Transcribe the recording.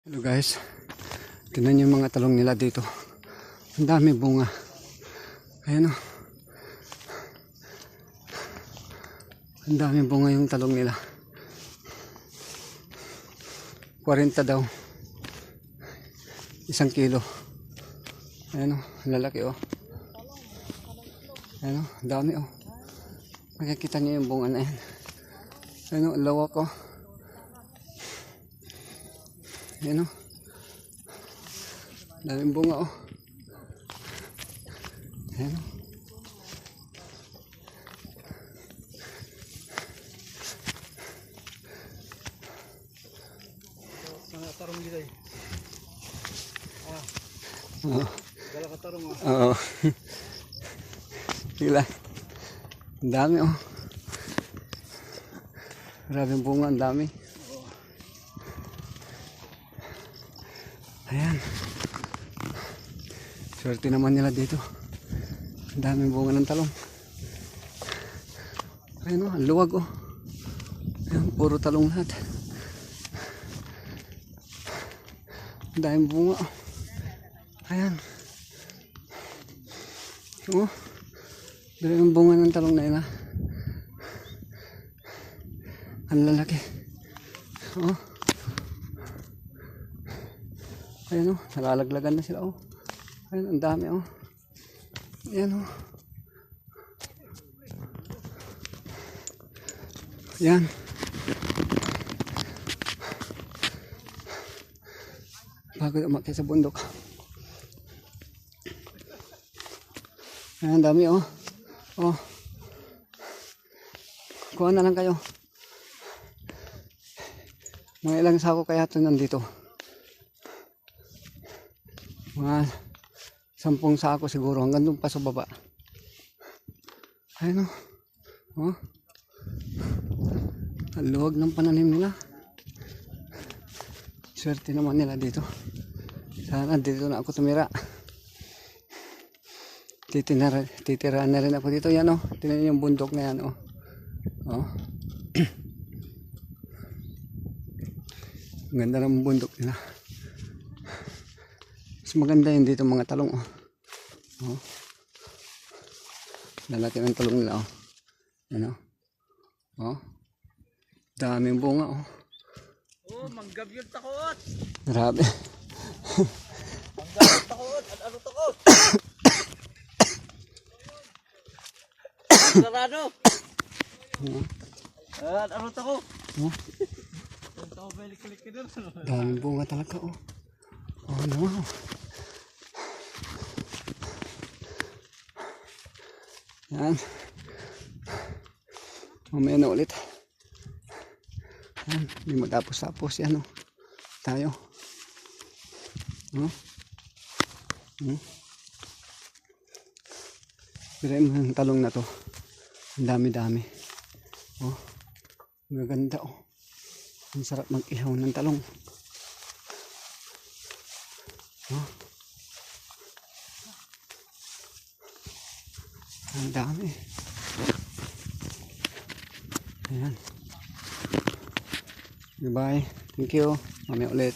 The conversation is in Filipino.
Hello guys, tingnan niyo yung mga talong nila dito. Ang dami bunga. Ayan o. Ang dami bunga yung talong nila. 40 daw. 1 kilo. Ayan o, lalaki o. Ayan o, dami o. Makikita niyo yung bunga na yan. Ayan o, lawak o. Ayan o. Daming bunga o. Ayan o. Mga tarong dito eh. Oo. Dala ka tarong ah. Oo. Sila. Ang dami o. Maraming bunga, ang dami. Ayan. Swerte naman nila dito. Ang daming bunga ng talong. Ayan o, ang luwag o. Ayan, puro talong lahat. Ang daming bunga o. Ayan. O. Daming bunga ng talong na yun ha. Ang lalaki. O. Ayan o, nalalaglagan na sila o. Ayan, ang dami o. Ayan o. Ayan. Bago umakyat sa bundok. Ayan, ang dami o. O. Kuha na lang kayo. Mga ilang sako kaya ito nandito. Mga 10 sako siguro hanggang doon pa sa baba. Ayun o. Oh. Ang luwag ng pananim nila. Swerte naman nila dito. Sana dito na ako tumira. Titira na rin ako dito. Yan o. Tingnan yung bundok na yan o. Oh. Ganda ng bundok nila. Mas maganda yun dito mga talong oh. Oh. Lalaki ng talong nila oh. Ano? Oh. Daming bunga oh. Oh, manggab yung takot. Grabe. Manggab yung takot. At ano takot? Sarado. At ano takot? Oh. Ang takot balik-balik ka doon. Daming bunga talaga oh. Oh no. Yan. Mamaya na ulit. Yan. Hindi mo tapos-tapos yan o. Tayo. Pirain mo yung talong na to. Ang dami-dami. Oh. Maganda oh. Ang sarap mag-ihaw ng talong. Oh. Ang dami. Ayan. Goodbye. Thank you. Mamaya ulit.